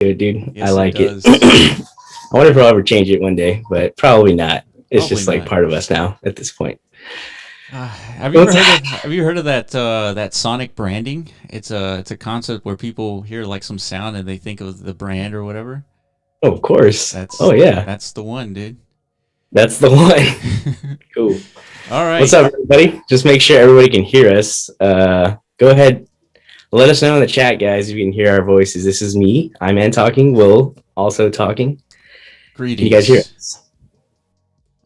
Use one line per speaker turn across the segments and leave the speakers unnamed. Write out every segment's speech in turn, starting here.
to it, dude.
Yes,
I like it.
does.
I wonder if I'll ever change it one day, but probably not. It's
Probably
just like
not.
part of us now at this point.
Have you heard of that sonic branding? It's a concept where people hear like some sound and they think of the brand or whatever.
Oh, of course.
That's
Oh, yeah.
that's the one, dude.
That's the one. Cool.
All
What's
right.
up, everybody? Just make sure everybody can hear us. Go ahead. Let us know in the chat, guys, if you can hear our voices. This is me. I'm Ann talking. Will also talking. Can you guys hear
Greetings.
us?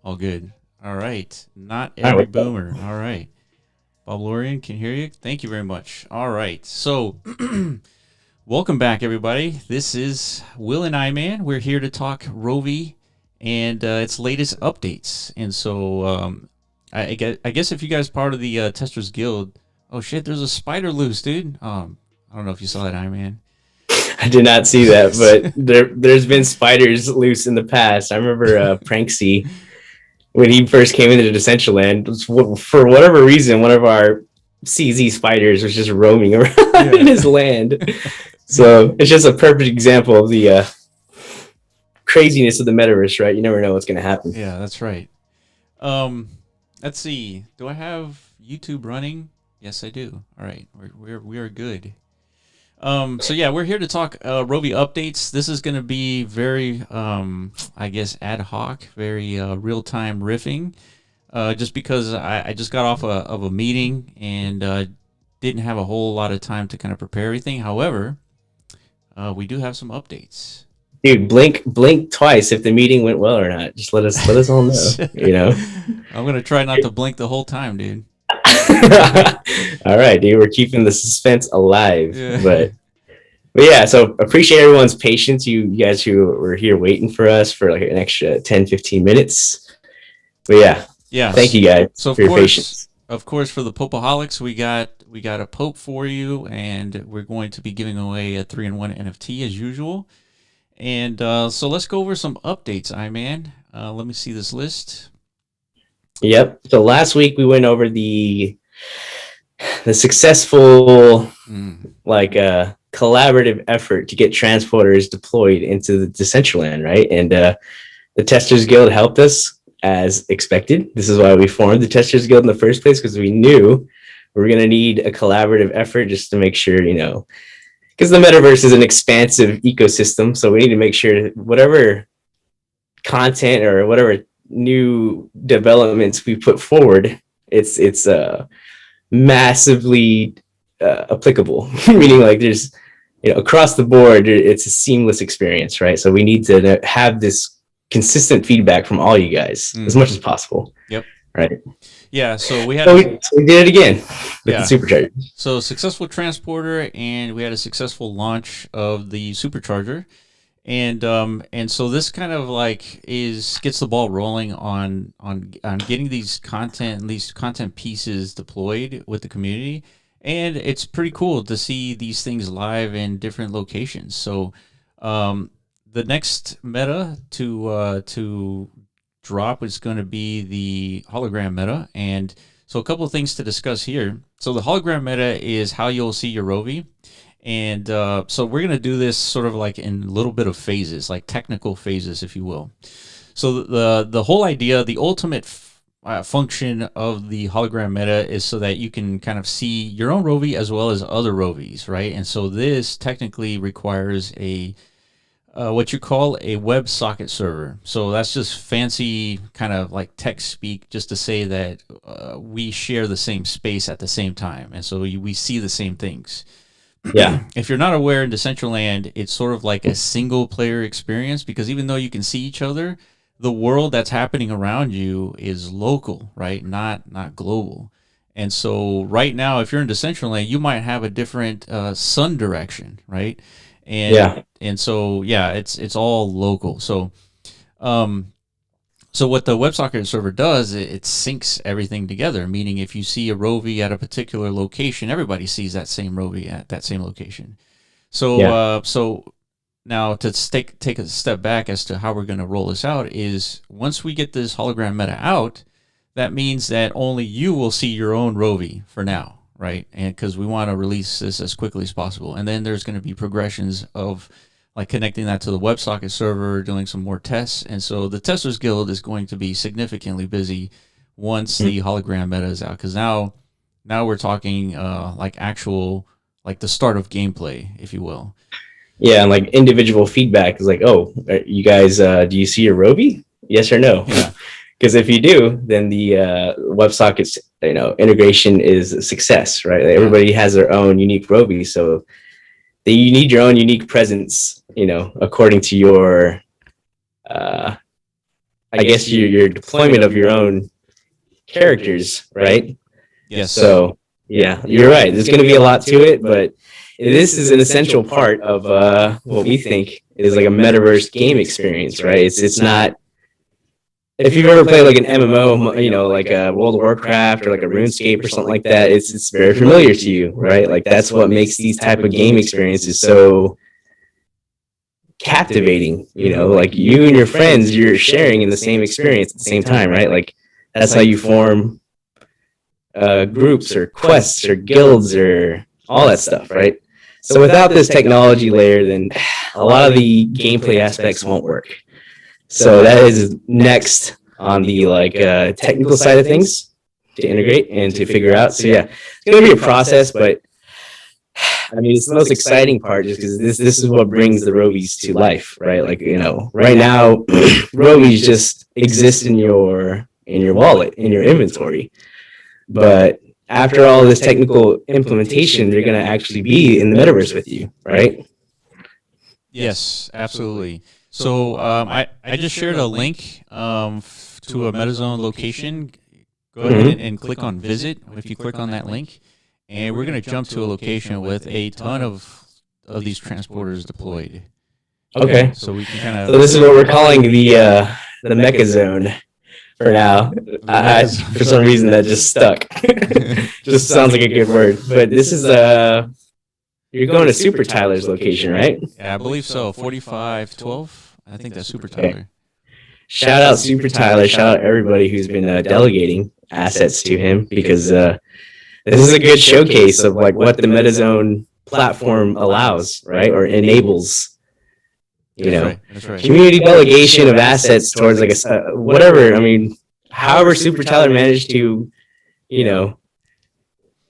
All good. All right. Not
All
every
right.
boomer. All right. Bob Lorian can hear you. Thank you very much. All right. So, welcome back, everybody. This is Will and I, man. We're here to talk Rovi and its latest updates. And so, I guess if you guys part of the Testers Guild, oh shit, there's a spider loose, dude. I don't know if you saw that, I man.
I did not see that, but there's been spiders loose in the past. I remember Pranksy when he first came into the Decentraland. For whatever reason, one of our CZ spiders was just roaming around in his land. So it's just a perfect example of the craziness of the metaverse, right? You never know what's going to happen.
Yeah, that's right. Let's see. Do I have YouTube running? Yes, I do. All right, we are good. So yeah, we're here to talk Rovi updates. This is going to be very, I guess, ad hoc, very real-time riffing. Just because I just got off of a meeting and didn't have a whole lot of time to kind of prepare everything. However, we do have some updates.
Dude, blink twice if the meeting went well or not. Just let us all know. You know.
I'm gonna try not to blink the whole time, dude.
All right, dude. We're keeping the suspense alive,
Yeah.
but yeah. So appreciate everyone's patience. You guys who were here waiting for us for like an extra 10-15 minutes. But yeah. Thank you guys
so
for your patience.
Of course, for the Popeaholics, we got a Pope for you, and we're going to be giving away a 3-in-1 NFT as usual. And so let's go over some updates, man. Let me see this list.
Yep. So last week we went over the successful collaborative effort to get transporters deployed into the Decentraland, right? And the Testers Guild helped us as expected. This is why we formed the Testers Guild in the first place, because we knew we were going to need a collaborative effort just to make sure, because the metaverse is an expansive ecosystem. So we need to make sure whatever content or whatever new developments we put forward, it's massively applicable, meaning like there's across the board it's a seamless experience, right? So we need to have this consistent feedback from all you guys as much as possible.
Yep.
Right.
Yeah. So we had
so we did it again with the supercharger.
So successful transporter, and we had a successful launch of the supercharger. And so this kind of like gets the ball rolling on getting these content pieces deployed with the community, and it's pretty cool to see these things live in different locations. So the next meta to drop is going to be the Hologram Meta, and so a couple of things to discuss here. So the Hologram Meta is how you'll see your Rovi. And so we're going to do this sort of like in a little bit of phases, like technical phases, if you will. So the whole idea, the ultimate function of the Hologram Meta is so that you can kind of see your own Rovi as well as other Rovis, right? And so this technically requires a what you call a WebSocket server. So that's just fancy kind of like tech speak, just to say that we share the same space at the same time. And so we see the same things.
Yeah.
If you're not aware, in Decentraland, it's sort of like a single player experience, because even though you can see each other, the world that's happening around you is local, right? Not global. And so right now, if you're in Decentraland, you might have a different sun direction, right? And so it's all local. So so what the WebSocket server does, it syncs everything together, meaning if you see a Rovi at a particular location, everybody sees that same Rovi at that same location. So so now to take a step back as to how we're going to roll this out is, once we get this Hologram Meta out, that means that only you will see your own Rovi for now, right? And because we want to release this as quickly as possible. And then there's going to be progressions of like connecting that to the WebSocket server, doing some more tests. And so the Testers Guild is going to be significantly busy once the hologram meta is out, because now we're talking like actual, like the start of gameplay, if you will.
Yeah, and like individual feedback is like, oh, you guys, do you see a Rovi? Yes or no?
Yeah.
Because if you do, then the WebSockets, integration is a success, right? Like everybody has their own unique Rovi, so you need your own unique presence, according to your, I guess your deployment of your own characters, right?
Yes.
So yeah, you're right. There's going to be a lot to it, but this is an essential part of what we think is like a metaverse game experience, right? It's not. If you've ever played like an MMO, like a World of Warcraft or like a RuneScape or something like that, it's very familiar to you, right? Like that's what makes these type of game experiences so captivating. Like you and your friends, you're sharing in the same experience at the same time, right? Like that's how you form groups or quests or guilds or all that stuff, right? So without this technology layer, then a lot of the gameplay aspects won't work. So that is next on the technical side of things to integrate and to figure out. So yeah, it's going to be a process, but I mean, it's the most exciting part just because this is what brings the Rovies to life, right? Like, right now, Rovies just exist in your wallet, in your inventory. But after all this technical implementation, they're going to actually be in the metaverse with you, right?
Yes, absolutely. So I just shared a link to a Mechazone location. Go ahead and click on visit if you click on that link. And we're going to jump to a location with a ton of these transporters deployed.
Okay.
So we can kind of.
So this is what we're calling the Mechazone for now. For some reason that just stuck. Just sounds like a good word. But this is you're going to Super Tyler's location, right?
Yeah, I believe so. 4512. I think that's Super Tyler.
Shout out Super Tyler. Shout out everybody who's been delegating assets to him, because this is a good showcase of like what the Mechazone platform allows, right? Or enables.
That's right.
Community delegation of assets towards like a whatever. I mean, however Super Tyler managed to,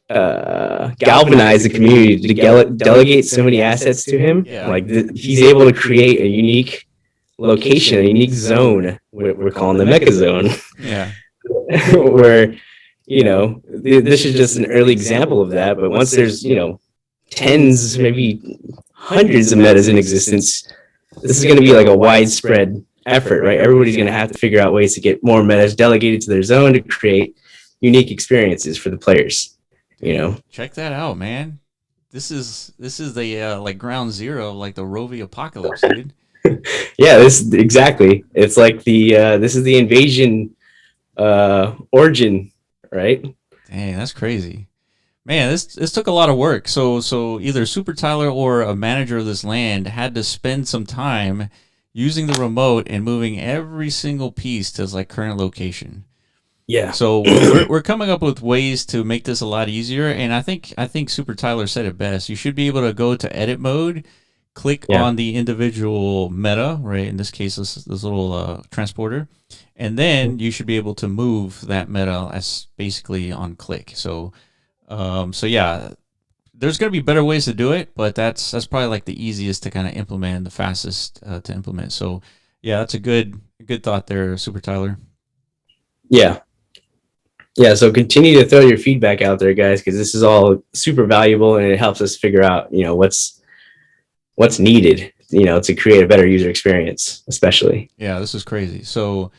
galvanize the community to delegate so many assets to him.
Yeah.
Like he's able to create a unique location, a unique zone. We're calling the Mechazone.
Yeah.
Where, this is just an early example of that. But once there's, tens, maybe hundreds of metas in existence, this is going to be like a widespread effort, right? Everybody's going to have to figure out ways to get more metas delegated to their zone to create unique experiences for the players.
Check that out, man. This is the like ground zero of like the Rovi apocalypse, dude.
Yeah, exactly. It's like this is the invasion origin, right?
Dang, that's crazy. Man, this took a lot of work. So either Super Tyler or a manager of this land had to spend some time using the remote and moving every single piece to its like current location.
Yeah.
So we're coming up with ways to make this a lot easier, and I think Super Tyler said it best. You should be able to go to edit mode, click on the individual meta, right? In this case, this little transporter, and then you should be able to move that meta as basically on click. So yeah, there's gonna be better ways to do it, but that's probably like the easiest to kind of implement and the fastest to implement. So yeah, that's a good thought there, Super Tyler.
Yeah. Yeah, so continue to throw your feedback out there, guys, because this is all super valuable and it helps us figure out, what's needed, to create a better user experience, especially.
Yeah, this is crazy. So,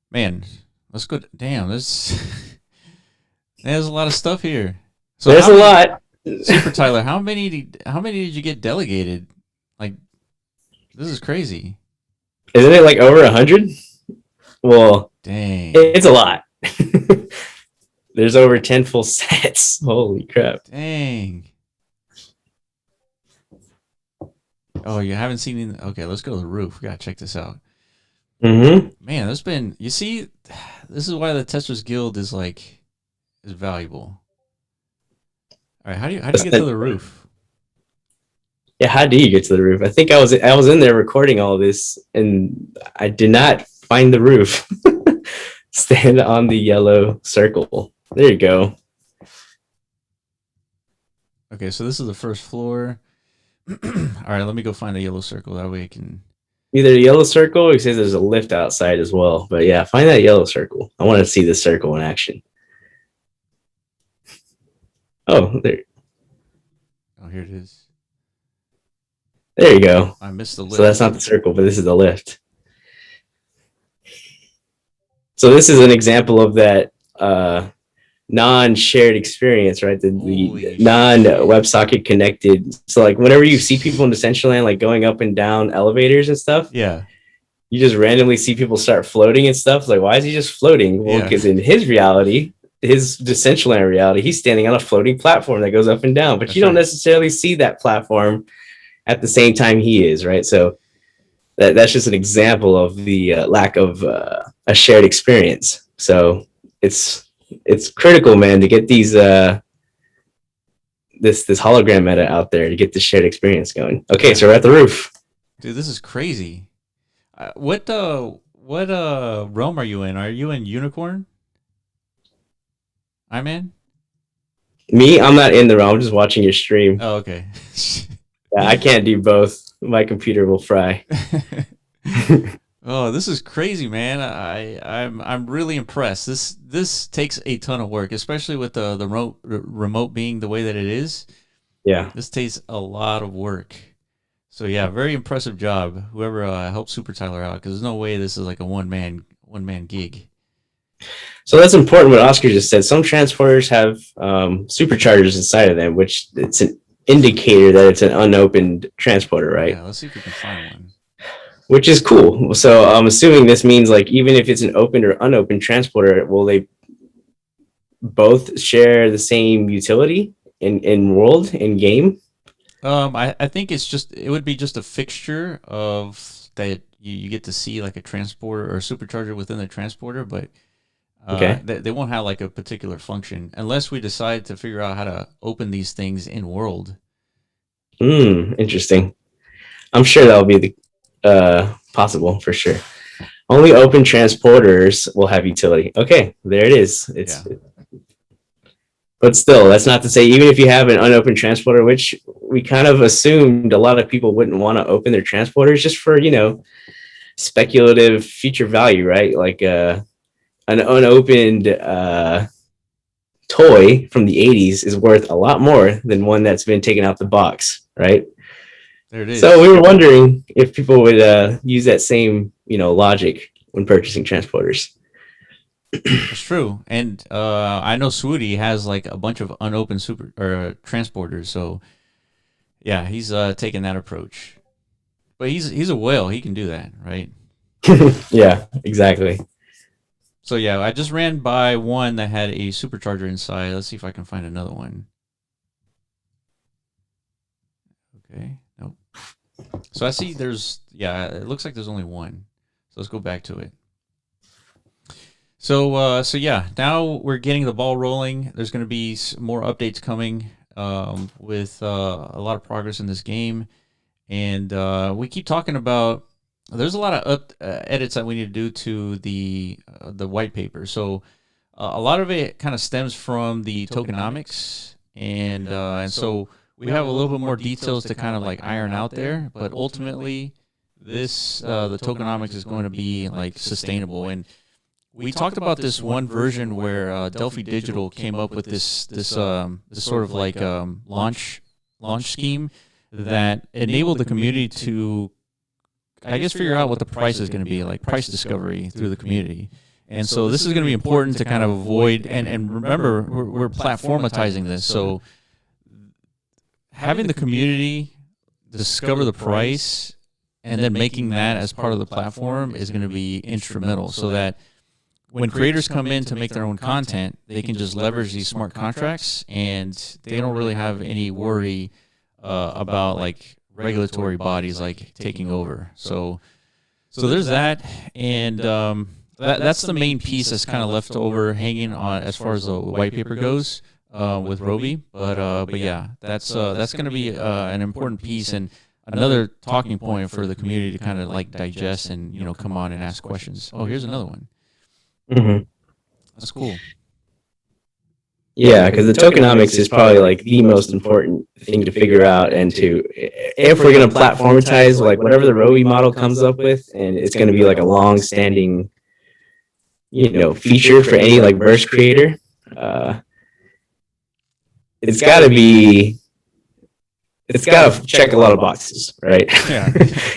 man, let's go. Damn, there's a lot of stuff here. So
there's a lot.
Super Tyler, how many did you get delegated? Like, this is crazy.
Isn't it like over 100? Well,
dang,
it's a lot. There's over 10 full sets. Holy crap.
Dang. Oh, you haven't seen... Okay, let's go to the roof. We got to check this out.
Mm-hmm.
Man, there's been... You see, this is why the Testers Guild is valuable. All right, how do you get to the roof?
Yeah, how do you get to the roof? I think I was in there recording all this, and I did not find the roof. Stand on the yellow circle. There you go.
Okay, so this is the first floor. All right, let me go find a yellow circle. That way I can.
Either the yellow circle, or it says there's a lift outside as well. But yeah, find that yellow circle. I want to see this circle in action. Oh, there,
Oh, here it is.
there you go.
I missed the lift.
So that's not the circle, but this is the lift. So this is an example of that non-shared experience, right? The non-WebSocket connected. So like whenever you see people in Decentraland like going up and down elevators and stuff,
Yeah.
you just randomly see people start floating and stuff. Like, why is he just floating? Well,
Yeah.
because in his reality, his Decentraland reality, he's standing on a floating platform that goes up and down. But
That's
you don't
right.
necessarily see that platform at the same time he is, right? So that's just an example of the lack of a shared experience. So it's critical, man, to get these this hologram meta out there to get the shared experience going. Okay, so we're at the roof.
Dude, this is crazy. What realm are you in? Are you in Unicorn? I'm in.
Me, I'm not in the realm. I'm just watching your stream.
Oh, okay.
Yeah, I can't do both. My computer will fry.
Oh, this is crazy, man. I'm really impressed. This takes a ton of work, especially with the remote being the way that it is.
Yeah.
This takes a lot of work. So yeah, very impressive job. Whoever helped Super Tyler out, because there's no way this is like a one man gig.
So that's important what Oscar just said. Some transporters have superchargers inside of them, which it's an indicator that it's an unopened transporter, right?
Yeah, let's see if we can find one.
Which is cool. So I'm assuming this means like even if it's an opened or unopened transporter, will they both share the same utility in world, in game?
I think it would be just a fixture of that you get to see like a transporter or a supercharger within the transporter, but
Okay.
they won't have like a particular function unless we decide to figure out how to open these things in world.
Interesting. I'm sure that'll be the possible for sure. Only open transporters will have utility. Okay, there it is. But still, that's not to say even if you have an unopened transporter, which we kind of assumed a lot of people wouldn't want to open their transporters just for, speculative future value, right? Like an unopened toy from the 80s is worth a lot more than one that's been taken out the box, right?
There it is.
So we were wondering if people would use that same, logic when purchasing transporters.
It's true, and I know Swooty has like a bunch of unopened transporters. So yeah, he's taking that approach. But he's a whale. He can do that, right?
Yeah, exactly.
So yeah, I just ran by one that had a supercharger inside. Let's see if I can find another one. Okay, nope. So I see it looks like there's only one. So let's go back to it. So yeah, now we're getting the ball rolling. There's going to be more updates coming with a lot of progress in this game. And we keep talking about there's a lot of edits that we need to do to the white paper. So a lot of it kind of stems from the tokenomics, and so we have a little bit more details to kind of like iron out there. But ultimately, this the tokenomics is going to be like sustainable. And we talked about this one version where Delphi Digital came up with this sort of like launch scheme that enabled the community to, I guess, figure out what the price is going to be, like price discovery through the community. And so this is going to be important to kind of avoid, and remember, we're platformatizing this. So having the community discover the price and then making that as part of the platform is going to be instrumental, so that when creators come in to make their own content, they can just leverage these smart contracts and they don't really have any worry about like regulatory bodies like taking over. So there's that, and that's the main piece that's kind of left over hanging on as far as the white paper goes. with Rovi, but yeah, that's going to be an important piece and another talking point for the community to kind of like digest and come on and ask questions. Oh, here's another one.
Mm-hmm.
That's cool.
Yeah, because the tokenomics is probably like the most important thing to figure out, and to, if we're going to platformatize like whatever the Rovi model comes up with, and it's going to be like a long-standing, feature for any like verse creator. It's got to check a lot of boxes, right?
Yeah.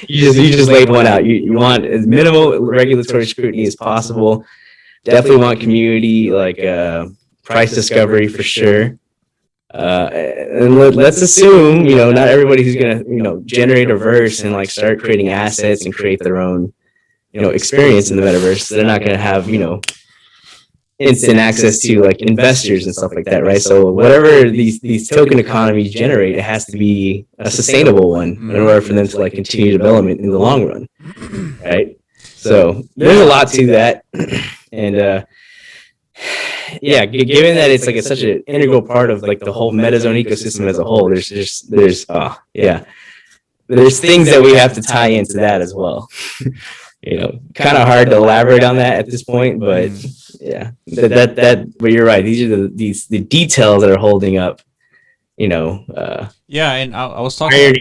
you just laid one out. You want as minimal regulatory scrutiny as possible. Definitely want community like price discovery for sure. And let's assume not everybody who's gonna generate a verse and like start creating assets and create their own experience in the metaverse. They're not gonna have instant access to like investors and stuff like that, right? So whatever these token economies generate, it has to be a sustainable one in order for them to like continue development in the long run, right? So there's a lot to that, and yeah, given that it's like such an integral part of like the whole Mechazone ecosystem as a whole, there's things that we have to tie into that as well. Kind of hard to elaborate on that at this point, but yeah, but you're right. These are the details that are holding up.
Yeah, and I was talking.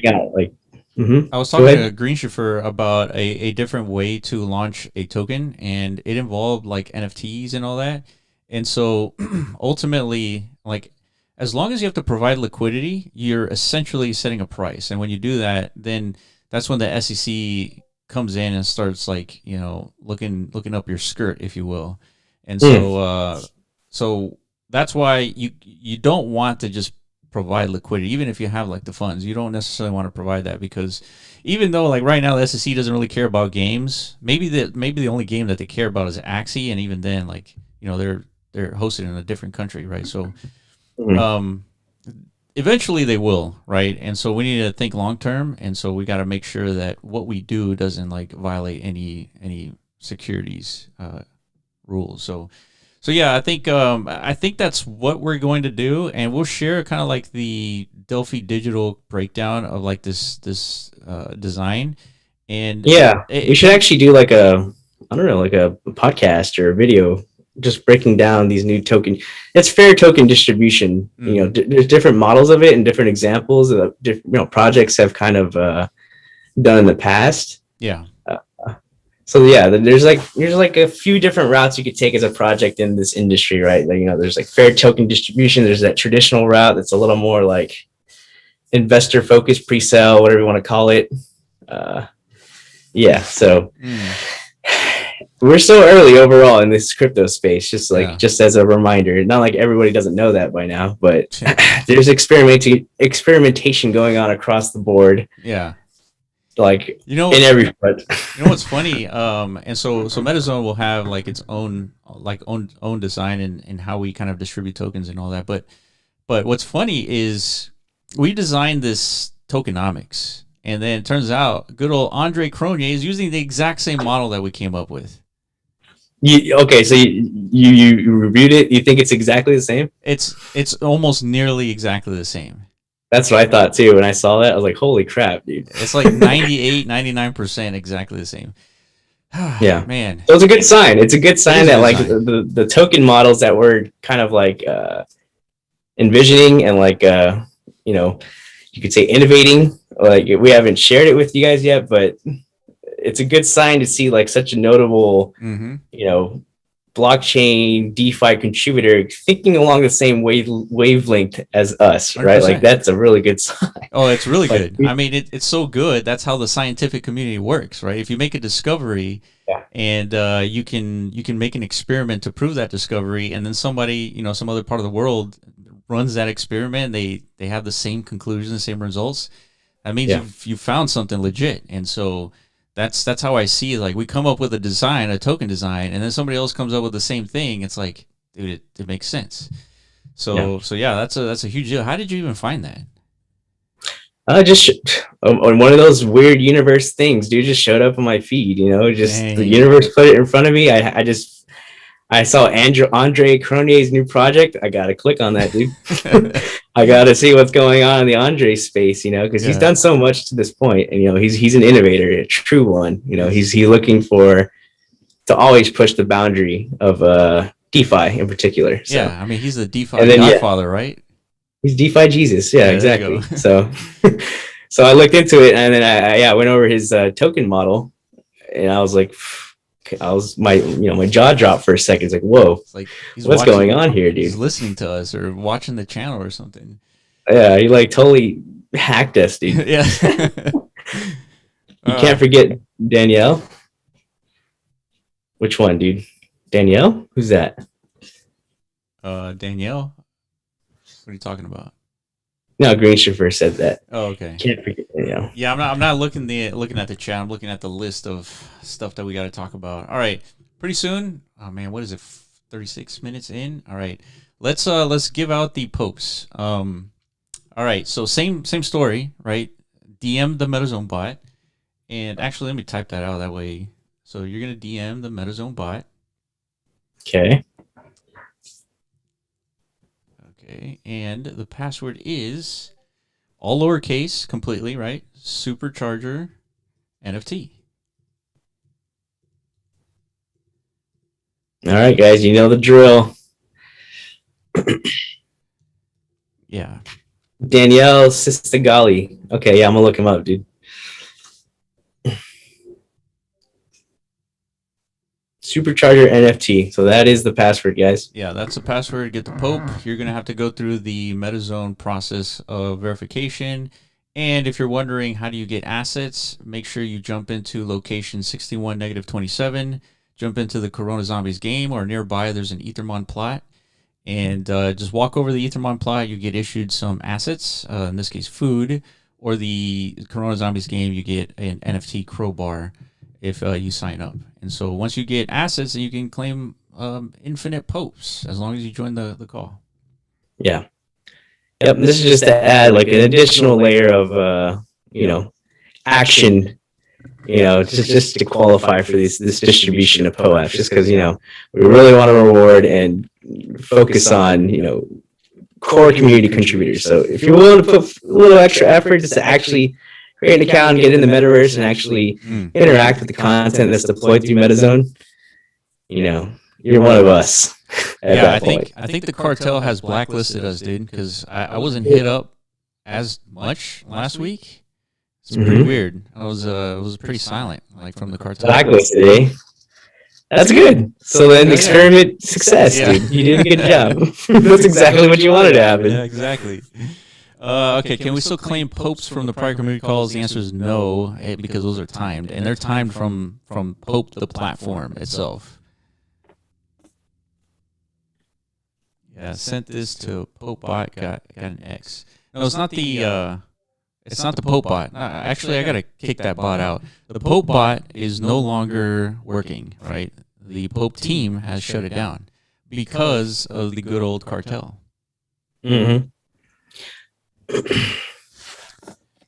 I was talking to Green Shiffer about a different way to launch a token, and it involved like NFTs and all that. And so ultimately, like, as long as you have to provide liquidity, you're essentially setting a price. And when you do that, then that's when the SEC comes in and starts like, looking up your skirt, if you will. And so, so that's why you don't want to just provide liquidity, even if you have like the funds. You don't necessarily want to provide that, because even though like right now the SEC doesn't really care about games, maybe the only game that they care about is Axie, and even then, like, they're hosted in a different country, right? So eventually they will, right? And so we need to think long term, and so we got to make sure that what we do doesn't like violate any securities rules. So yeah, I think that's what we're going to do, and we'll share kind of like the Delphi digital breakdown of like this design. And
yeah, we should actually do like a podcast or a video just breaking down these new token. It's fair token distribution. There's different models of it and different examples that projects have kind of done in the past.
Yeah.
So yeah, there's like a few different routes you could take as a project in this industry, right? Like, there's like fair token distribution. There's that traditional route that's a little more like investor focused, pre-sale, whatever you want to call it. Yeah. So. We're so early overall in this crypto space, just as a reminder. Not like everybody doesn't know that by now, but there's experimentation going on across the board.
Yeah.
Like, in every front.
What's funny? And so Mechazone will have like its own design and how we kind of distribute tokens and all that. But what's funny is we designed this tokenomics, and then it turns out good old Andre Cronje is using the exact same model that we came up with.
Okay, so you reviewed it. You think it's exactly the same?
It's almost nearly exactly the same.
That's what I thought too. When I saw that, I was like, holy crap, dude.
It's like 98, 99% exactly the same.
Yeah,
man.
So it's a good sign. It's a good sign that like the token models that we're kind of like envisioning and like you could say innovating. Like, we haven't shared it with you guys yet, but it's a good sign to see like such a notable, blockchain DeFi contributor thinking along the same wavelength as us, 100%. Right? Like, that's a really good sign.
Oh, it's really good. I mean, it's so good. That's how the scientific community works, right? If you make a discovery, and you can make an experiment to prove that discovery, and then somebody, some other part of the world runs that experiment, they have the same conclusions, the same results. That means you've found something legit. And so that's how I see it. Like, we come up with a design, a token design, and then somebody else comes up with the same thing. It's like, dude, it makes sense. So yeah, that's a huge deal. How did you even find that?
Just on one of those weird universe things, dude. Just showed up on my feed. The universe put it in front of me. I saw Andre Cronier's new project. I gotta click on that, dude. I gotta see what's going on in the Andre space, because he's done so much to this point, and he's an innovator, a true one. He's looking to always push the boundary of DeFi in particular. So.
Yeah, I mean he's the DeFi godfather, right?
He's DeFi Jesus. Yeah, exactly. So, so I looked into it, and then I went over his token model, and I was like. My jaw dropped for a second. It's like, whoa, it's like what's going on here, dude?
He's listening to us or watching the channel or something.
Yeah, he like totally hacked us, dude.
Yeah.
You can't forget Danielle. Which one, dude? Danielle? Who's that?
Danielle. What are you talking about?
No, Greenstreet said that.
Oh, okay.
Can't forget Danielle.
Yeah, I'm not looking at the chat. I'm looking at the list of stuff that we got to talk about. All right, pretty soon. Oh man, what is it? 36 minutes in. All right, let's give out the popes. All right, so same story, right? DM the Mechazone bot, and actually let me type that out that way. So you're gonna DM the Mechazone bot.
Okay.
Okay, and the password is all lowercase, completely, right? Supercharger NFT.
All right, guys, you know the drill.
Yeah.
Danielle Sistagali. Okay, yeah, I'm gonna look him up, dude. Supercharger NFT. So that is the password, guys.
Yeah, that's the password. Get the Pope. You're going to have to go through the Mechazone process of verification. And if you're wondering how do you get assets, make sure you jump into location 61-27. Jump into the Corona Zombies game, or nearby there's an Ethermon plot. And just walk over the Ethermon plot. You get issued some assets, in this case food. Or the Corona Zombies game, you get an NFT crowbar if you sign up. And so once you get assets, you can claim infinite popes as long as you join the call.
Yeah. Yep. This is just to add like an additional layer of action, just to qualify for this distribution of POAPs, just because, we really want to reward and focus on, core community contributors. So if you're willing to put a little extra effort just to actually create an account, get in the metaverse, and actually interact with the content that's deployed through Mechazone, you're one of us.
Yeah, I think the cartel has blacklisted us, dude, because I wasn't hit up as much last week. It's pretty weird. I was pretty silent, like from the cartel.
Blacklisted, eh? That's good. So then experiment success, dude. You did a good job. That's exactly what you wanted to happen.
Yeah, exactly. Okay, can we still claim popes from the prior community calls? The answer is no, because those are timed, and they're timed from Pope the platform itself. Yeah, sent this to PopeBot, got an X. No, it's not the PopeBot. Actually, I gotta kick that bot out. The PopeBot is no longer working, right? The Pope team has shut it down because of the good old cartel.
Mm-hmm.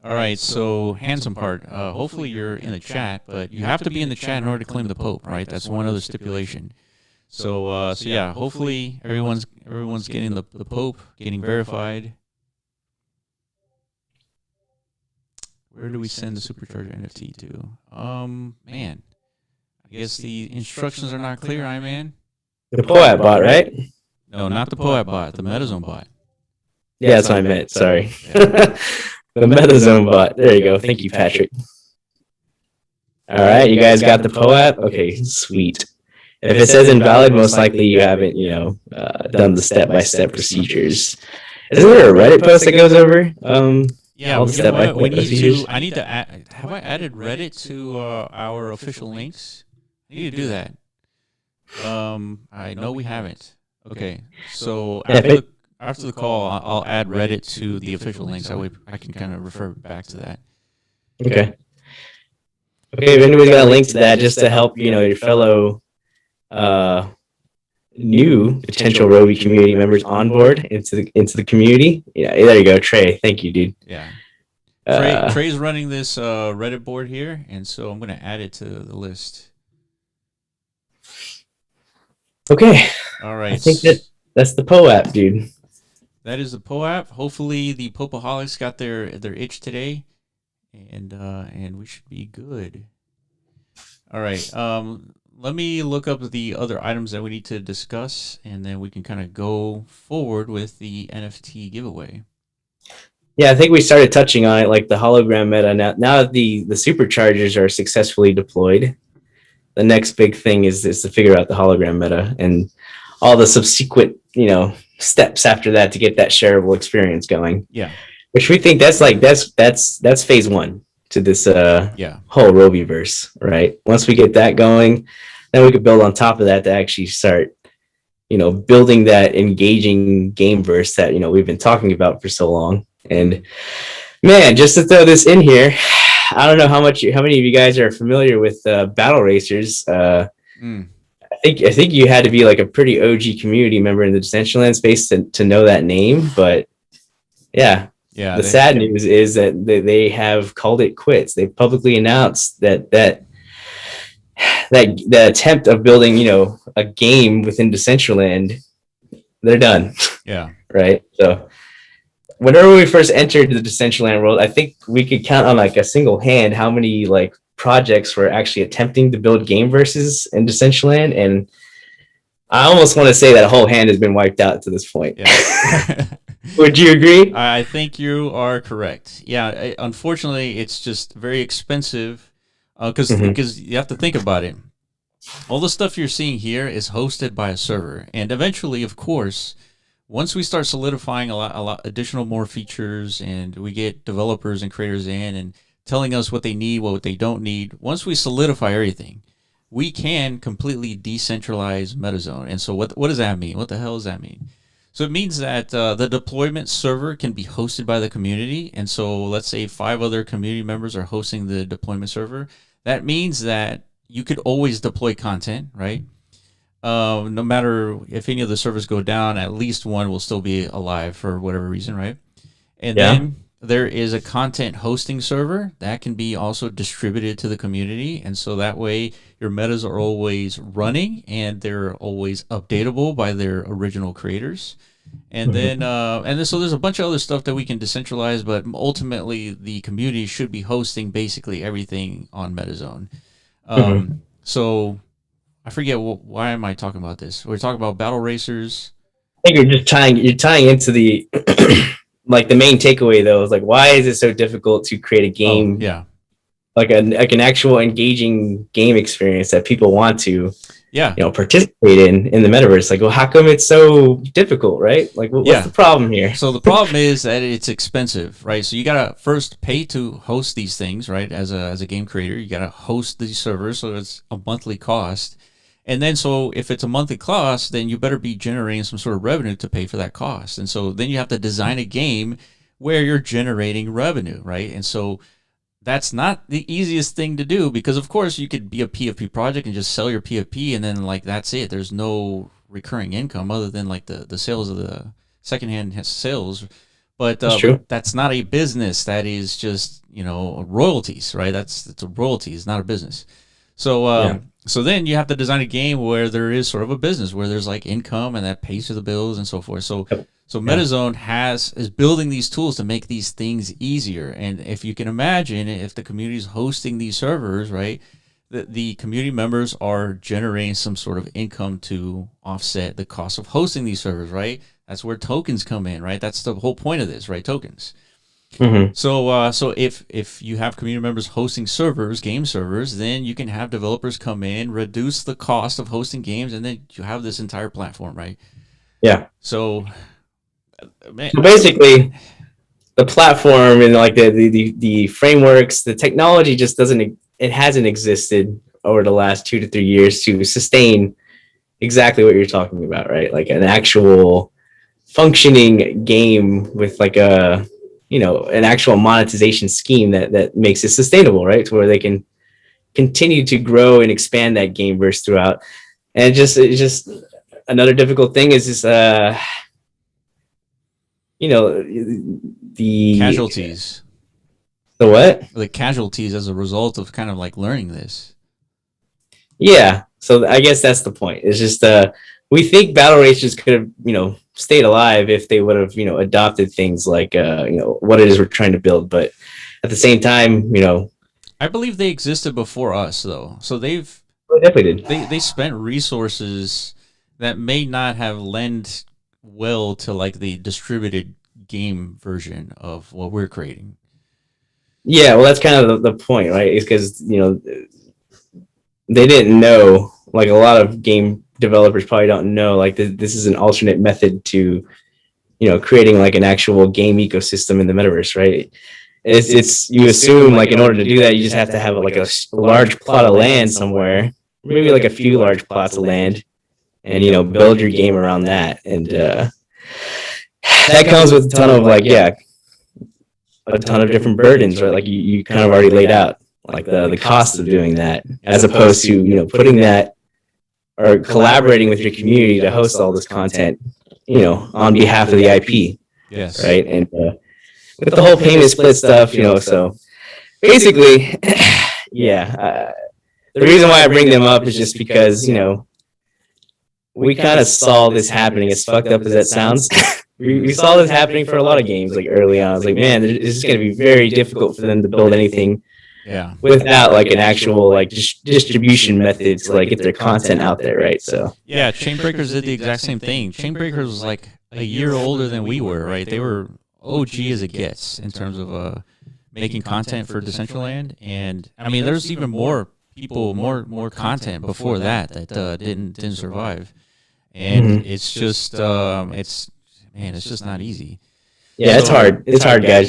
All right, so handsome part. Hopefully you're in the chat, but you have to be in the chat in order to claim the Pope, right? That's one other stipulation. So yeah, hopefully everyone's getting the Pope, getting verified. Where do we send the Supercharger NFT to? Man, I guess the instructions are not clear, man.
The POAP bot, right?
No, not the POAP bot, the Mechazone bot.
Yeah, that's what I meant. Sorry. Yeah. The Mechazone bot. There you go. Thank you, Patrick. All right, you guys got the POAP? Okay, sweet. If it says invalid, most likely you haven't, done the step-by-step procedures. Isn't there a Reddit post that goes over?
Yeah, all the step-by-step procedures? I need to add. Have I added Reddit to our official links? I need to do that. I know we haven't. Okay, so after the call, I'll add Reddit to the official links. That way I can kind of refer back to that.
Okay. Okay, if anybody's got a link to that, just to help, your fellow new potential Rovi community members onboard into the community. Yeah, there you go, Trey. Thank you, dude.
Yeah. Trey's running this Reddit board here, and so I'm going to add it to the list.
Okay,
All
I
right.
think that's the Poe app, dude.
That is the Poe app. Hopefully the Popaholics got their itch today, and we should be good. All right. Let me look up the other items that we need to discuss, and then we can kind of go forward with the NFT giveaway.
Yeah, I think we started touching on it, like the hologram meta. Now that the superchargers are successfully deployed, the next big thing is to figure out the hologram meta and all the subsequent, steps after that to get that shareable experience going.
Yeah.
Which we think that's phase one to this
Yeah.
whole Roviverse, right? Once we get that going, then we could build on top of that to actually start, building that engaging game verse that we've been talking about for so long. And man, just to throw this in here, I don't know how many of you guys are familiar with battle racers.
Mm.
I think you had to be like a pretty OG community member in the Decentraland space to know that name. But yeah,
Yeah.
the sad news is that they have called it quits. They publicly announced that the attempt of building, a game within Decentraland, they're done.
Yeah.
Right. So whenever we first entered the Decentraland world, I think we could count on like a single hand how many like projects were actually attempting to build game verses in Decentraland, and I almost want to say that a whole hand has been wiped out to this point.
Yeah.
Would you agree?
I think you are correct. Yeah. Unfortunately, it's just very expensive because you have to think about it. All the stuff you're seeing here is hosted by a server, and eventually, of course, once we start solidifying a lot additional more features, and we get developers and creators in and telling us what they need, what they don't need, once we solidify everything, we can completely decentralize Mechazone. And so, what does that mean? What the hell does that mean? So it means that the deployment server can be hosted by the community. And so let's say 5 other community members are hosting the deployment server. That means that you could always deploy content, right? No matter if any of the servers go down, at least one will still be alive for whatever reason, right? And then there is a content hosting server that can be also distributed to the community. And so that way your metas are always running and they're always updatable by their original creators. And then, so there's a bunch of other stuff that we can decentralize, but ultimately the community should be hosting basically everything on Mechazone. So I forget why am I talking about this? We're talking about battle racers.
I think you're tying into the like the main takeaway though is like, why is it so difficult to create a game?
Oh, yeah.
Like an actual engaging game experience that people want to participate in the metaverse. Like, well, how come it's so difficult, right? Like, what's the problem here?
So the problem is that it's expensive, right? So you gotta first pay to host these things, right? As a game creator, you gotta host these servers, so it's a monthly cost. And then, so if it's a monthly cost, then you better be generating some sort of revenue to pay for that cost. And so then you have to design a game where you're generating revenue, right? And so that's not the easiest thing to do because, of course, you could be a PFP project and just sell your PFP and then, like, that's it. There's no recurring income other than, like, the sales of the secondhand sales. But that's not a business. That is just, royalties, right? It's a royalty. It's not a business. So, so then you have to design a game where there is sort of a business where there's like income and that pays for the bills and so forth. So Mechazone is building these tools to make these things easier. And if you can imagine, if the community is hosting these servers, right, the community members are generating some sort of income to offset the cost of hosting these servers, right? That's where tokens come in, right? That's the whole point of this, right? Tokens. So if you have community members hosting game servers, then you can have developers come in, reduce the cost of hosting games, and then you have this entire platform, right?
Yeah.
So
basically, the platform and like the frameworks, the technology just hasn't existed over the last 2 to 3 years to sustain exactly what you're talking about, right? Like an actual functioning game with like an actual monetization scheme that makes it sustainable, right? To where they can continue to grow and expand that game verse throughout. And it's just another difficult thing is this, the
casualties.
The what?
The casualties as a result of kind of like learning this.
Yeah. So I guess that's the point. It's just we think battle races could have, stayed alive if they would have, adopted things like, what it is we're trying to build. But at the same time,
I believe they existed before us, though. So
we definitely did.
they spent resources that may not have lent well to like the distributed game version of what we're creating.
Yeah, well, that's kind of the point, right? Is because they didn't know. Like a lot of game developers probably don't know. Like this is an alternate method to creating like an actual game ecosystem in the metaverse, right? It's you assume like in order to do that you just have to have like a large plot of land somewhere, maybe like a few large plots of land, and build your game around that, and that comes with a ton of like a ton of different burdens, right? Like you kind of already laid out like the cost of doing that, as opposed to putting that or collaborating with your community to host all this content, on behalf of the IP.
Yes.
Right. And with the whole payment split stuff, so basically, yeah. The reason why I bring them up is just because, we kind of saw this happening, as fucked up as that sounds. we saw this happening for a lot of games, like early on. I was like, man, this is going to be very difficult for them to build anything without like an actual like distribution method to like get their content out there, right? So
yeah, Chainbreakers did the exact same thing. Chainbreakers was like a year older than we were, right? They were OG as it gets in terms of making content for Decentraland, and I mean, there's even more people, more content before that didn't survive, and it's just it's just not easy.
Yeah, it's hard. It's hard, guys.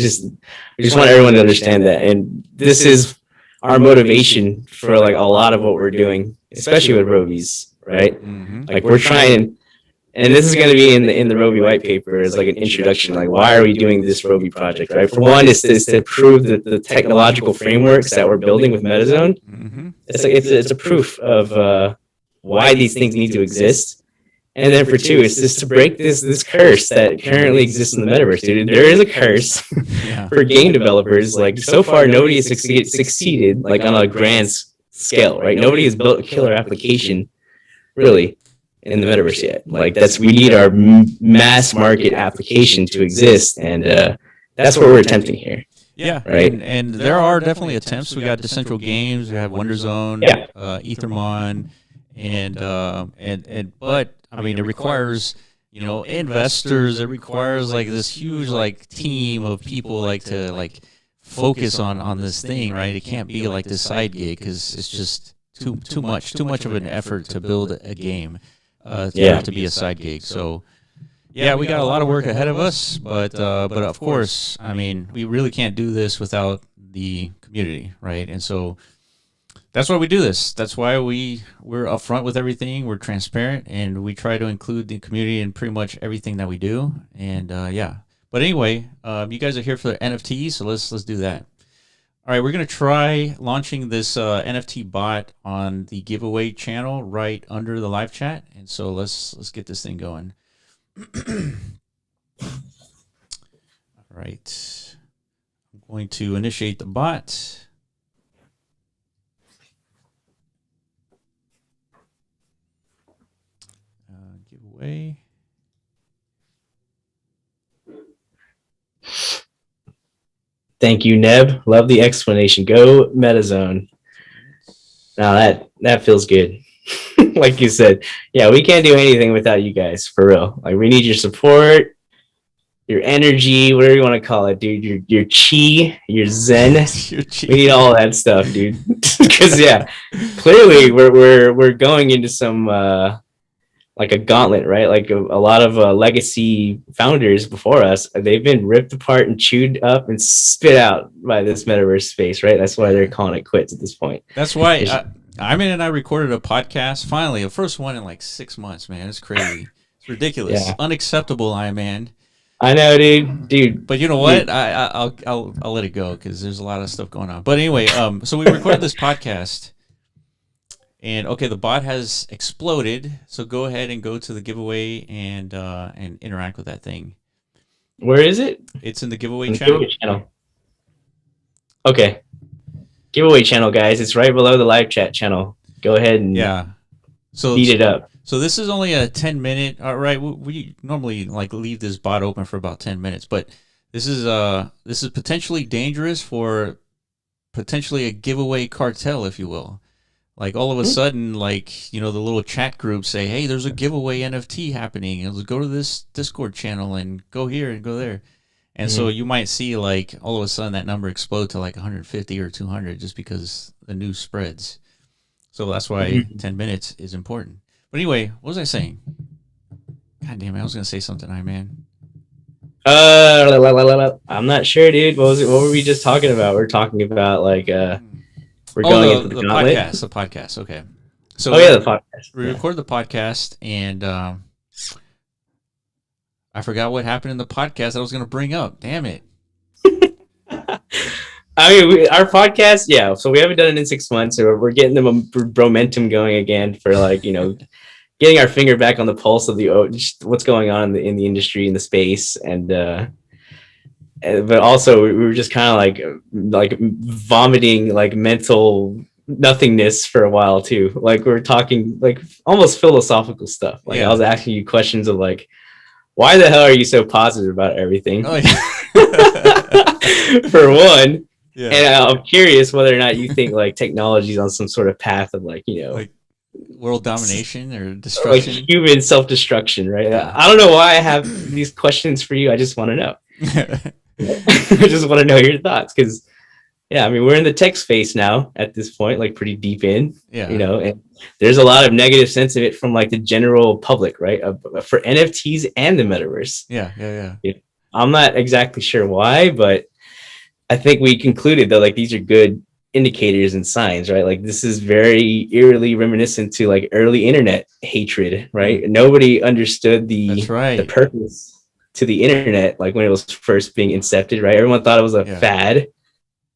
We just want everyone to understand that. And this is our motivation for like a lot of what we're doing, especially with Rovi's, right?
Mm-hmm.
Like we're trying, and this is going to be in the Rovi white paper as like an introduction. Like, why are we doing this Rovi project, right? For one, is to prove that the technological frameworks that we're building with Mechazone, it's a proof of why these things need to exist. And then for two, it's just to break this curse that currently exists in the metaverse, dude. There is a curse for game developers. Like so far, nobody has succeeded like on a grand scale, right? Nobody has built a killer application really in the metaverse yet. Like we need our mass market application to exist, and that's what we're attempting here.
Yeah,
right.
And there are definitely attempts. We got Decentral Games, we have Wonderzone, Ethermon, and but I mean, it requires investors. It requires like this huge like team of people like to like focus on this thing, right? It can't be like this side gig because it's just too much of an effort to build a game to have to be a side gig. So yeah, we got a lot of work ahead of us, but of course, I mean, we really can't do this without the community, right? And so that's why we do this. That's why we're upfront with everything. We're transparent, and we try to include the community in pretty much everything that we do. And but anyway, you guys are here for the NFT, so let's do that. All right, we're gonna try launching this NFT bot on the giveaway channel right under the live chat, and so let's get this thing going. All right, I'm going to initiate the bot. Giveaway.
Thank you, Neb. Love the explanation. Go Mechazone. Now that feels good. Like you said, yeah, we can't do anything without you guys, for real. Like we need your support, your energy, whatever you want to call it, dude. Your chi, your zen.
Your chi.
We need all that stuff, dude. Because yeah, clearly we're going into some like a gauntlet, right? Like a lot of legacy founders before us, they've been ripped apart and chewed up and spit out by this metaverse space, right? That's why they're calling it quits at this point.
That's why Iman and I recorded a podcast, finally, the first one in like 6 months, man. It's crazy. It's ridiculous. Yeah. Unacceptable, Iman.
I know, dude.
But you know what? I'll let it go because there's a lot of stuff going on. But anyway, so we recorded this podcast. And okay, the bot has exploded. So go ahead and go to the giveaway and interact with that thing.
Where is it?
It's in the giveaway channel.
Okay. Giveaway channel, guys. It's right below the live chat channel. Go ahead and
So
speed it up.
So this is only a 10-minute. All right, we normally like leave this bot open for about 10 minutes, but this is potentially dangerous for potentially a giveaway cartel, if you will. Like all of a sudden, like, you know, the little chat groups say, "Hey, there's a giveaway NFT happening, and let's go to this Discord channel and go here and go there." And so you might see like all of a sudden that number explode to like 150 or 200 just because the news spreads. So that's why 10 minutes is important. But anyway, what was I saying? God damn it, I was gonna say something, man.
I'm not sure, dude. What were we just talking about? We're talking about like we're going into the gauntlet.
The podcast. Okay. So
the podcast.
We recorded the podcast, and I forgot what happened in the podcast I was going to bring up. Damn it.
I mean, our podcast, yeah. So we haven't done it in 6 months, so we're getting the momentum going again for like, you know, getting our finger back on the pulse of just what's going on in the industry, in the space, and but also we were just kind of like vomiting like mental nothingness for a while too. Like we were talking like almost philosophical stuff. Like I was asking you questions of like, why the hell are you so positive about everything? Oh, yeah. For one. Yeah. And I'm curious whether or not you think like technology is on some sort of path of like, you know, like
world domination or destruction,
like human self-destruction, right? Yeah. I don't know why I have these questions for you. I just want to know. I just want to know your thoughts because, yeah, I mean, we're in the tech space now at this point, like pretty deep in, you know, and there's a lot of negative sense of it from like the general public, right? For NFTs and the metaverse.
Yeah.
I'm not exactly sure why, but I think we concluded that like these are good indicators and signs, right? Like this is very eerily reminiscent to like early internet hatred, right? Nobody understood the purpose to the internet, like when it was first being incepted, right? Everyone thought it was a fad,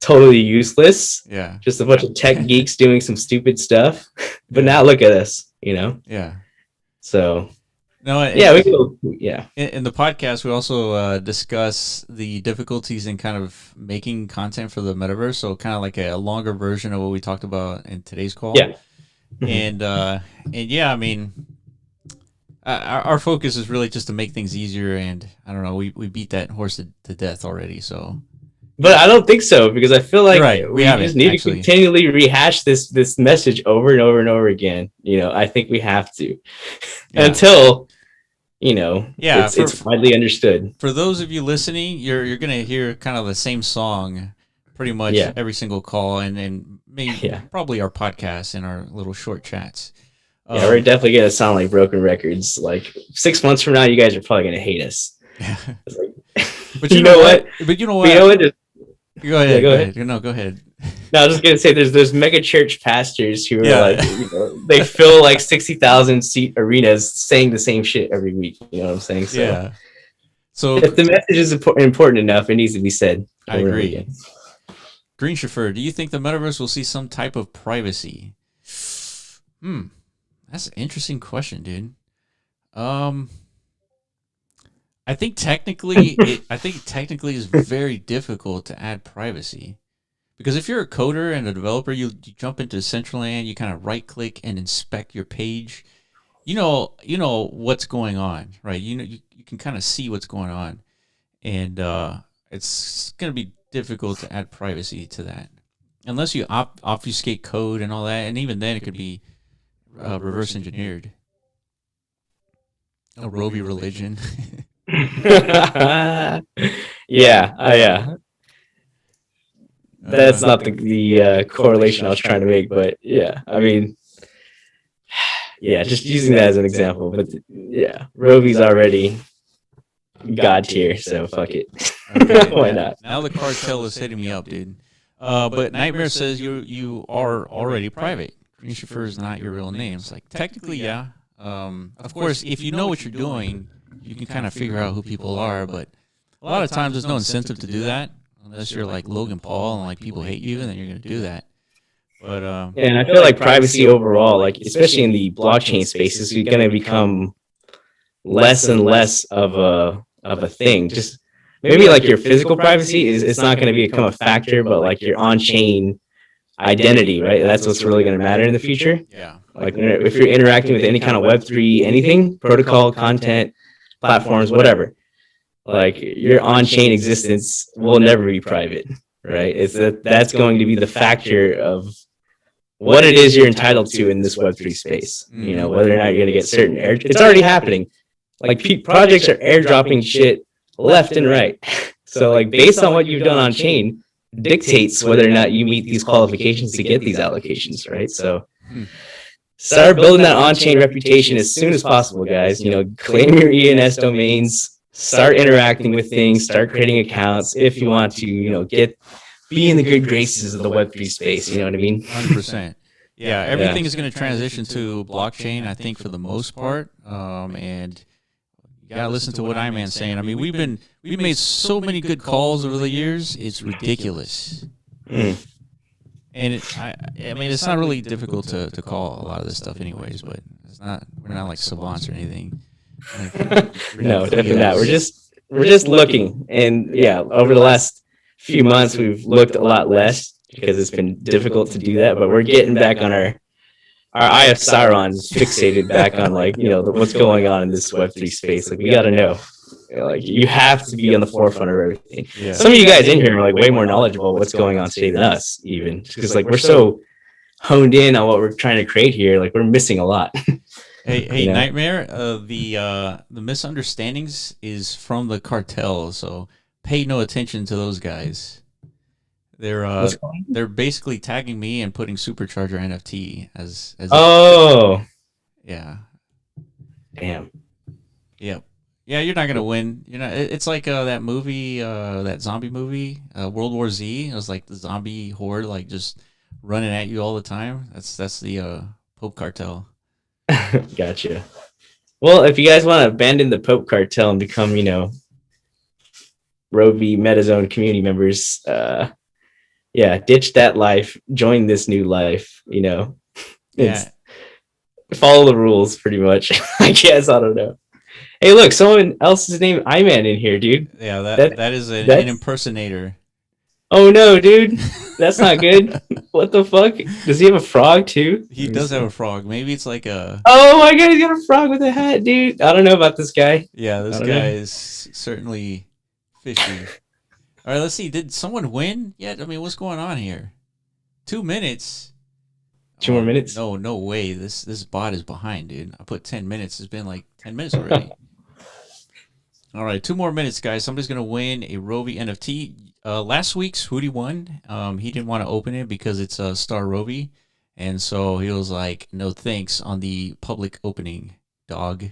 totally useless.
Yeah.
Just a bunch of tech geeks doing some stupid stuff. But now look at us, you know?
Yeah.
So
no, in the podcast, we also discuss the difficulties in kind of making content for the metaverse. So kind of like a longer version of what we talked about in today's call.
Yeah.
And yeah, I mean, our focus is really just to make things easier. And I don't know, we beat that horse to death already. So.
But I don't think so, because I feel like
we
just need to continually rehash this message over and over and over again. You know, I think we have to until, you know, it's widely understood.
For those of you listening, you're going to hear kind of the same song pretty much every single call, and then maybe probably our podcast and our little short chats.
Yeah, we're definitely going to sound like broken records. Like 6 months from now, you guys are probably going to hate us.
But you know what? But you know what? Go ahead.
Go ahead.
No, go ahead.
No, I was just gonna say there's mega church pastors who are like, you know, they fill like 60,000 seat arenas saying the same shit every week. You know what I'm saying? So, So if the message is important enough, it needs to be said.
I agree. Green Chauffeur, do you think the metaverse will see some type of privacy? That's an interesting question, dude. I think technically it's very difficult to add privacy, because if you're a coder and a developer, you jump into Decentraland, you kind of right click and inspect your page. You know what's going on, right? You can kind of see what's going on, and it's going to be difficult to add privacy to that unless you obfuscate code and all that, and even then it could be reverse engineered. A Rovi religion.
Yeah. That's not the correlation I was trying to make, but yeah, I mean, just using that as an example. But yeah, Rovi's already god tier, so fuck it. Okay, why not?
Now the cartel is hitting me up, dude. But Nightmare says you are already private. Green Chauffeur is not your real name. It's like technically, yeah. Of course, if you know what you're doing, you can kind of figure out who people are, but a lot of times there's no incentive to do that unless you're like Logan Paul and like people hate you, and then you're going to do that. But
and I feel like privacy overall, like especially in the blockchain space, is going to become less and less of a thing. Just maybe like your physical privacy is not going to become a factor, but like your on-chain identity, right? That's what's really going to matter in the future.
Yeah.
Like if you're interacting with any kind of Web3 anything, protocol, content, platforms, whatever, like your on-chain existence will never be private, right? It's that's going to be the factor of what it is you're entitled to in this Web3 space. You know, whether or not you're going to get certain air. It's already happening. Like projects are airdropping shit left and right. So like based on what you've done on chain dictates whether or not you meet these qualifications to get these allocations, right? So start building that on-chain reputation as soon as possible, guys. You know, claim your ENS domains, start interacting with things, start creating accounts if you want to, you know, be in the good graces of the Web3 space. You know what I mean?
100%. Yeah, everything is going to transition to blockchain, I think, for the most part. And you gotta listen to what Iman's saying. I mean, we've made so many good calls over the years. It's ridiculous. And I mean, it's not really difficult to call a lot of this stuff, anyways. But it's not. We're not like savants or anything.
No, definitely not. We're just looking, and yeah, over the last few months, we've looked a lot less because it's been difficult to do that. But we're getting back on our eye of Sauron's fixated back on, like, you know, what's going on in this Web3 space. Like, we got to know. Like, you have to be on the forefront of everything. Yeah. Some of you guys in here are like way more knowledgeable of what's going on today than us, even, because like we're so honed in on what we're trying to create here. Like, we're missing a lot.
Hey, you know? Nightmare. The misunderstandings is from the cartel, so pay no attention to those guys. They're basically tagging me and putting Supercharger NFT as yeah.
Damn.
Yep. Yeah, you're not gonna win. You know, it's like that movie, that zombie movie, World War Z. It was like the zombie horde, like just running at you all the time. That's the Pope cartel.
Gotcha. Well, if you guys want to abandon the Pope cartel and become, you know, Rovi Mechazone community members, yeah, ditch that life, join this new life, you know.
Yeah.
Follow the rules, pretty much. I guess, I don't know. Hey, look, someone else's name Iman in here, dude.
Yeah, that is an impersonator.
Oh no, dude. That's not good. What the fuck? Does he have a frog too?
He does have a frog. Maybe it's like a...
Oh my god, he's got a frog with a hat, dude. I don't know about this guy.
Yeah, this guy is certainly fishy. All right, let's see. Did someone win yet? I mean, what's going on here? 2 minutes.
2 more minutes?
No way. This bot is behind, dude. I put 10 minutes. It's been like 10 minutes already. All right, 2 more minutes, guys. Somebody's going to win a Rovi NFT. Last week's Hootie won. He didn't want to open it because it's a Star Rovi. And so he was like, no thanks on the public opening, dog.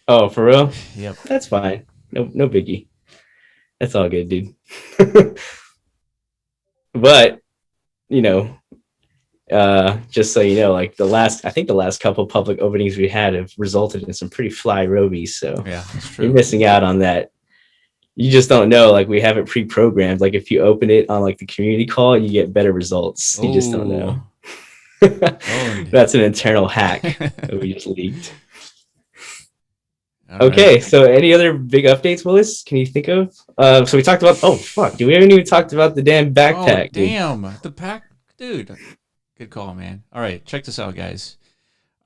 Oh, for real?
Yep.
That's fine. No biggie. That's all good, dude. But, you know, just so you know, like the last couple public openings we had have resulted in some pretty fly Rovies. So
yeah, that's true.
You're missing out on that. You just don't know. Like, we have it pre-programmed. Like, if you open it on like the community call, you get better results. You just don't know. That's an internal hack that we just leaked. Okay, so any other big updates, Willis? Can you think of? So we talked about. Oh fuck! We haven't even talked about the damn backpack.
Oh, damn, the pack, dude. Good call, man. All right, check this out, guys.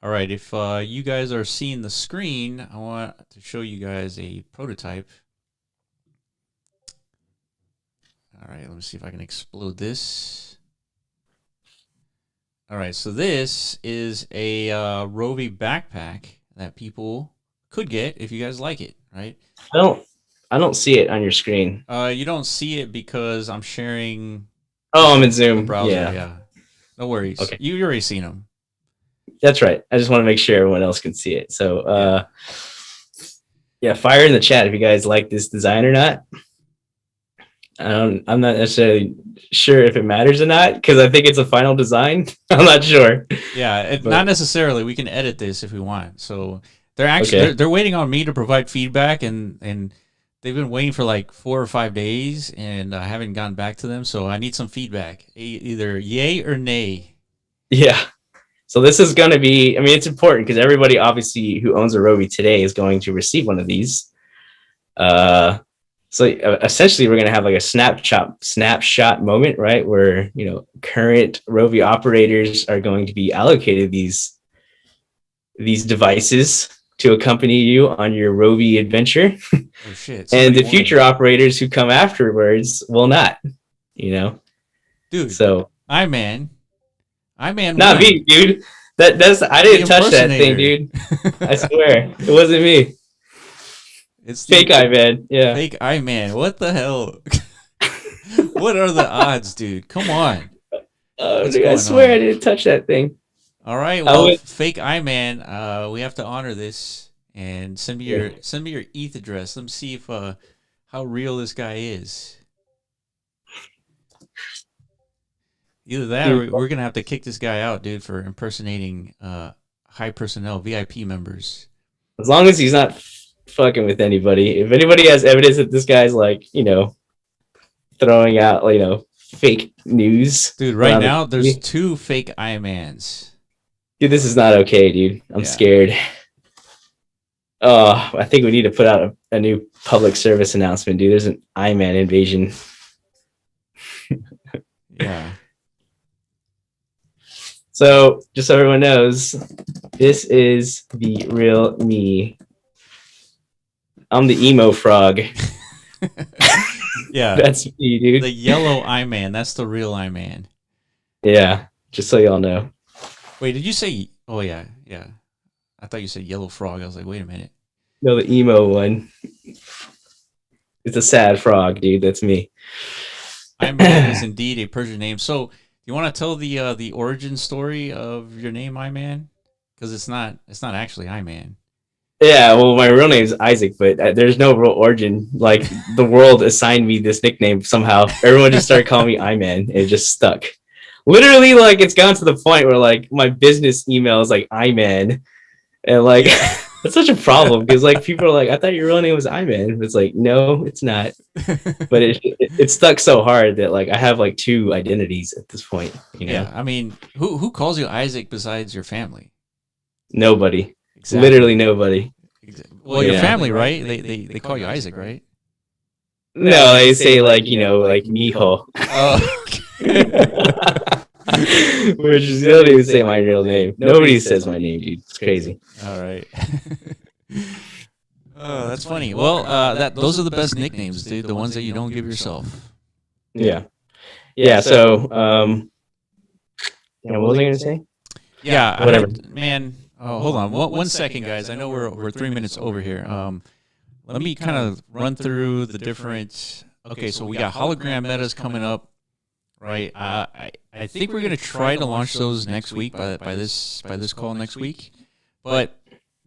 All right, if you guys are seeing the screen, I want to show you guys a prototype. All right, let me see if I can explode this. All right, so this is a Rovi backpack that people could get if you guys like it, right?
I don't see it on your screen.
You don't see it because I'm sharing.
Oh, I'm in Zoom.
Browser, yeah. No worries. Okay. You already seen them.
That's right. I just want to make sure everyone else can see it. So, yeah, fire in the chat if you guys like this design or not. I'm not necessarily sure if it matters or not because I think it's a final design. I'm not sure.
Yeah, not necessarily. We can edit this if we want. So they're actually they're waiting on me to provide feedback, and they've been waiting for like 4 or 5 days, and I haven't gotten back to them. So I need some feedback, either yay or nay.
Yeah. So this is going to be. I mean, it's important because everybody obviously who owns a Rovi today is going to receive one of these. So essentially, we're going to have like a snapshot moment, right? Where, current Rovi operators are going to be allocated these devices to accompany you on your Rovi adventure.
Oh shit!
And
Somebody
the future operators who come afterwards will not,
dude.
So
I-Man
not
won.
me, dude. That's I didn't touch that thing, dude. I swear it wasn't me.
It's
fake I-Man. Yeah,
fake I-Man. What the hell? What are the odds, dude? Come on.
dude, I swear I didn't touch that thing.
All right, well, fake I-Man, we have to honor this and send me your ETH address. Let me see if how real this guy is. Either that, or we're gonna have to kick this guy out, dude, for impersonating high personnel VIP members.
As long as he's not fucking with anybody. If anybody has evidence that this guy's like, throwing out, fake news,
dude. Right now, there's 2 fake I-Mans.
Dude, this is not okay, dude. I'm scared. I think we need to put out a new public service announcement, dude. There's an I-Man invasion.
Yeah.
So, just so everyone knows, this is the real me. I'm the emo frog.
Yeah.
That's me, dude.
The yellow I-Man. That's the real I-Man.
Yeah. Just so y'all know.
Wait, did you say? Oh, yeah. Yeah. I thought you said yellow frog. I was like, wait a minute.
No, the emo one. It's a sad frog, dude. That's me.
I-Man is indeed a Persian name. So, you want to tell the origin story of your name, I-Man? Because it's not actually I-Man.
Yeah, well, my real name is Isaac, but there's no real origin. Like, the world assigned me this nickname somehow. Everyone just started calling me I-Man. It just stuck. Literally, like, it's gone to the point where, like, my business email is like I-Man. And, like, that's such a problem because, like, people are like, I thought your real name was I-Man. It's like, no, it's not. But it stuck so hard that, like, I have, like, 2 identities at this point.
Yeah, I mean, who calls you Isaac besides your family?
Nobody.
Exactly.
Literally nobody.
Well, your family, right? They call you Isaac, right?
No, they say like like mijo.
Oh,
which is they don't even say my real name. Nobody says my name, dude. It's crazy.
All right. Oh, that's funny. Well, those are the best nicknames, dude. The ones that you don't give yourself.
Yeah. So, what was I gonna say?
Yeah,
whatever,
man. Oh, hold on. One second, guys. I know we're 3 minutes over here. Let me kind of run through the different. Okay, so we got hologram metas coming up, right? I think we're gonna try to launch those next week by this call next week, but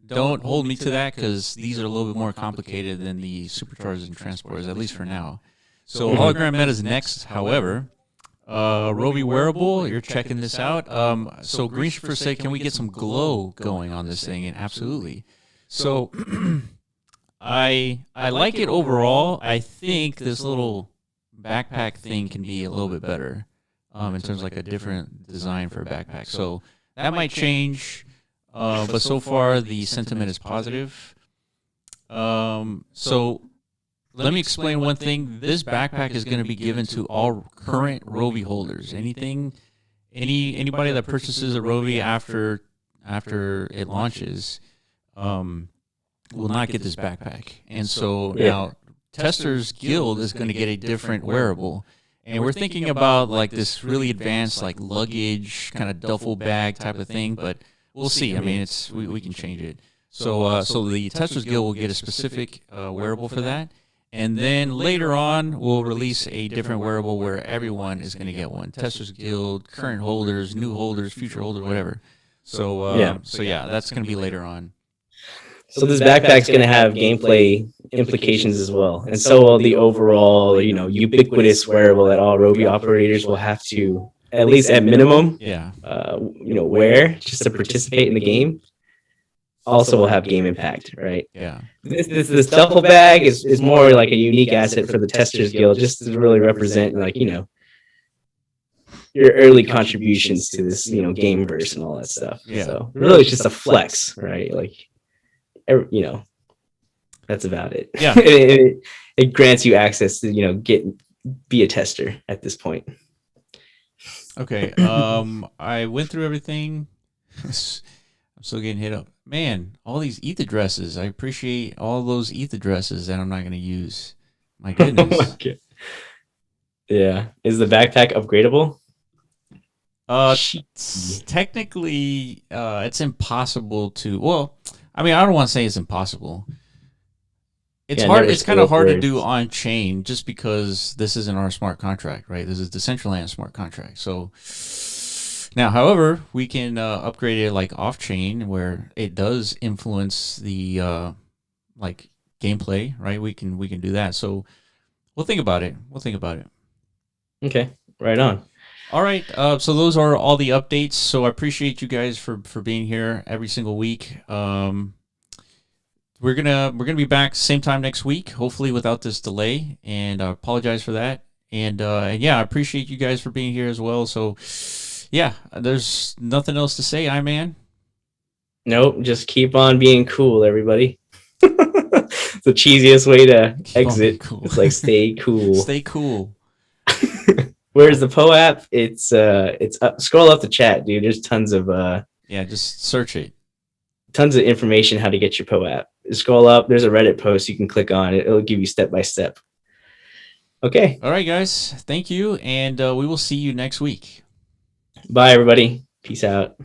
don't hold me to that because these are a little bit more complicated than the superchargers and transporters, at least for now. So hologram metas next. However, Rovi wearable, you're checking this out. So Green Shifter said, can we get some glow going on this thing? And absolutely. So I like it overall. I think this little backpack thing can be a little bit better in terms of like a different design for a backpack. So that might change, but so far the sentiment is positive. So let me explain one thing. This backpack is going to be given to all current Rovi holders. Anybody that purchases a Rovi after it launches will not get this backpack. And so now Testers Guild is going to get a different wearable. And we're thinking about like this really advanced like luggage kind of duffel bag type of thing, but we'll see. I mean, we can change it. So the Testers Guild will get a specific wearable for that. And then later on, we'll release a different wearable where everyone is going to get one. Testers Guild, current holders, new holders, future holders, whatever. So that's going to be later on.
So this backpack's going to have gameplay implications as well. And so will the overall, ubiquitous wearable that all Rovi operators will have to, at least at minimum, wear just to participate in the game. Also will have game impact, right?
Yeah.
This duffel bag is more like a unique asset for the Testers Guild, just to really represent like, your early contributions to this, game verse and all that stuff.
Yeah.
So really it's just a flex, right? Like, that's about it.
Yeah.
it grants you access to, be a tester at this point.
Okay. I went through everything. I'm still getting hit up. Man, all these ETH addresses. I appreciate all those ETH addresses that I'm not going to use. My goodness.
Oh my God. Yeah. Is the backpack upgradable?
Technically, it's impossible to. Well, I mean, I don't want to say it's impossible. It's hard. It's kind of hard to do on chain just because this isn't our smart contract, right? This is Decentraland smart contract. So now, however, we can upgrade it like off chain where it does influence the like gameplay, right? We can do that. So we'll think about it.
Okay, right on.
All right. So those are all the updates. So I appreciate you guys for being here every single week. We're gonna be back same time next week, hopefully without this delay. And I apologize for that. And yeah, I appreciate you guys for being here as well. So yeah, there's nothing else to say, man.
Nope, just keep on being cool, everybody. It's the cheesiest way to exit. Cool. It's like stay cool.
Stay cool.
Where's the Poe app? It's up. Scroll up the chat, dude. There's tons of
yeah, just search it.
Tons of information how to get your Poe app. Scroll up. There's a Reddit post you can click on. It'll give you step by step. Okay.
All right, guys. Thank you, and we will see you next week.
Bye, everybody. Peace out.